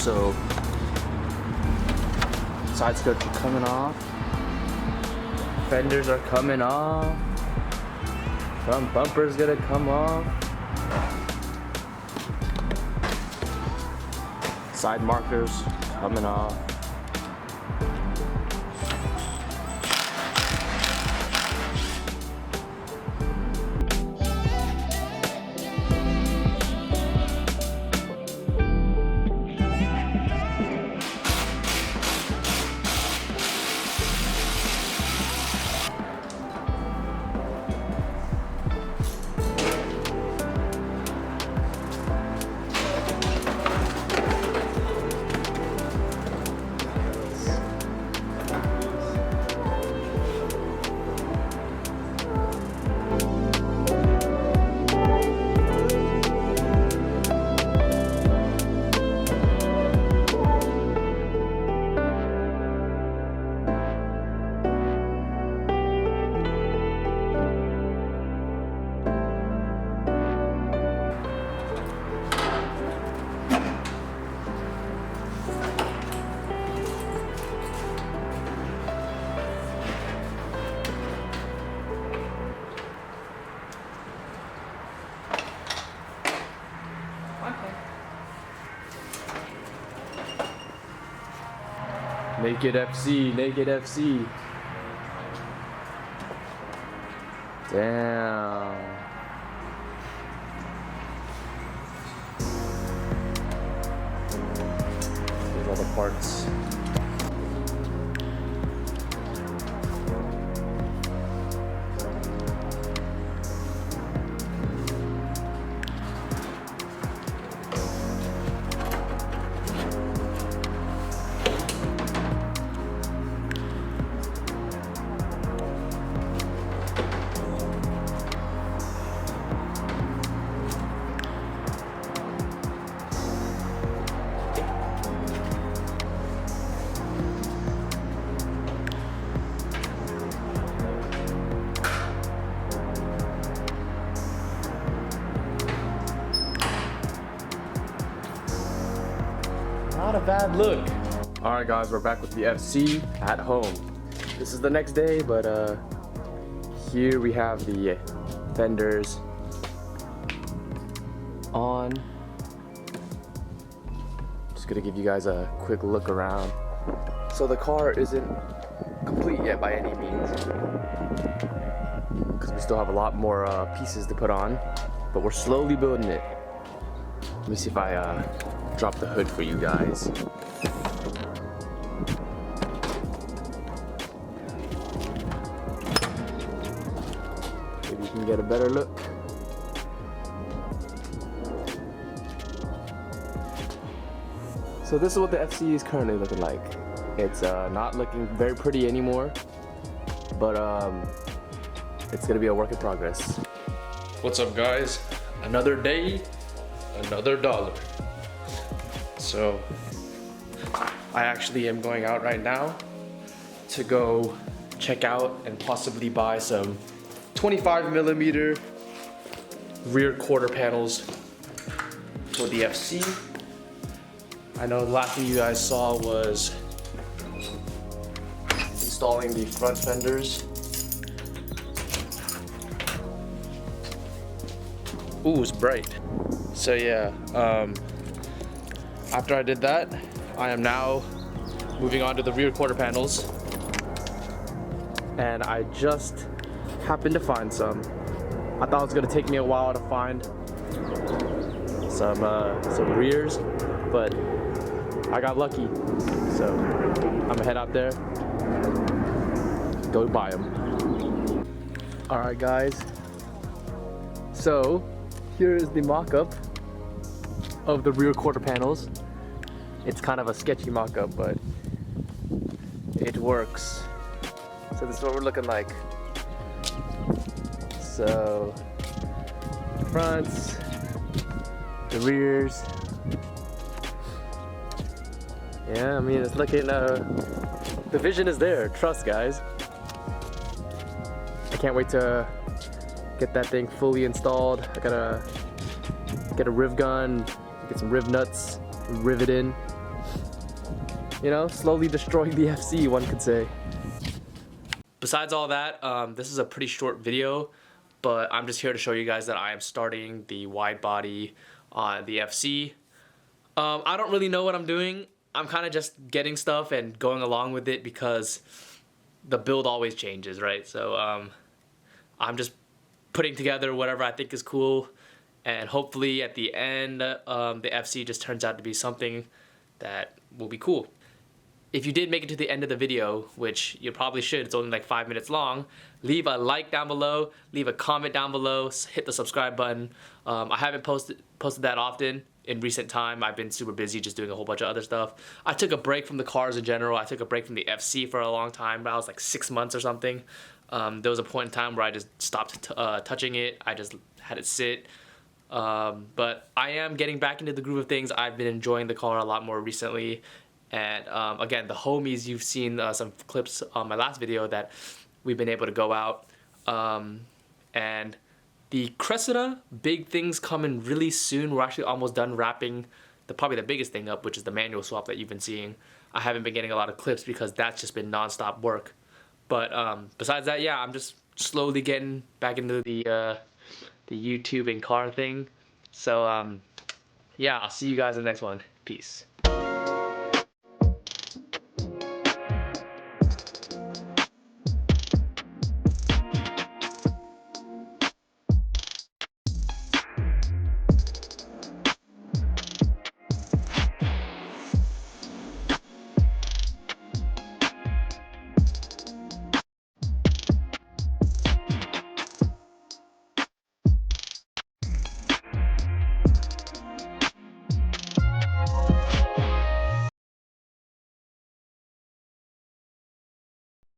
so side skirts are coming off, fenders are coming off, front bumper's gonna come off, side markers coming off. Naked FC, naked FC. Damn. Here's all the parts. Not a bad look. Alright guys, we're back with the FC at home. This is the next day, but here we have the fenders on. Just gonna give you guys a quick look around. So the car isn't complete yet by any means, because we still have a lot more pieces to put on, but we're slowly building it. Let me see if I drop the hood for you guys. Maybe you can get a better look. So this is what the FC is currently looking like. It's not looking very pretty anymore, but it's gonna be a work in progress. What's up guys? Another day, another dollar. So I actually am going out right now to go check out and possibly buy some 25mm rear quarter panels for the FC. I know the last thing you guys saw was installing the front fenders. Ooh, it's bright. So yeah, after I did that, I am now moving on to the rear quarter panels. And I just happened to find some. I thought it was gonna take me a while to find some rears, but I got lucky. So I'm gonna head out there, go buy them. All right guys, so here is the mock-up of the rear quarter panels. It's kind of a sketchy mock-up, but it works. So this is what we're looking like. So fronts, the rears. Yeah, I mean, it's looking, the vision is there, trust guys. I can't wait to get that thing fully installed. I gotta get a riv gun, get some riv nuts, rivet in, you know, slowly destroying the FC, one could say. Besides all that, this is a pretty short video, but I'm just here to show you guys that I am starting the wide body on the FC. I don't really know what I'm doing. I'm kind of just getting stuff and going along with it because the build always changes, right? So I'm just putting together whatever I think is cool, and hopefully at the end the FC just turns out to be something that will be cool. If you did make it to the end of the video, which you probably should, it's only like 5 minutes long, leave a like down below, leave a comment down below, hit the subscribe button. I haven't posted that often in recent time. I've been super busy just doing a whole bunch of other stuff. I took a break from the cars in general. I took a break from the FC for a long time, but I was like 6 months or something. There was a point in time where I just stopped touching it. I just had it sit. But I am getting back into the groove of things. I've been enjoying the car a lot more recently. And again, the homies, you've seen some clips on my last video that we've been able to go out. And the Cressida, big things coming really soon. We're actually almost done wrapping probably the biggest thing up, which is the manual swap that you've been seeing. I haven't been getting a lot of clips because that's just been non-stop work. But besides that, yeah, I'm just slowly getting back into the YouTube and car thing. So yeah, I'll see you guys in the next one. Peace.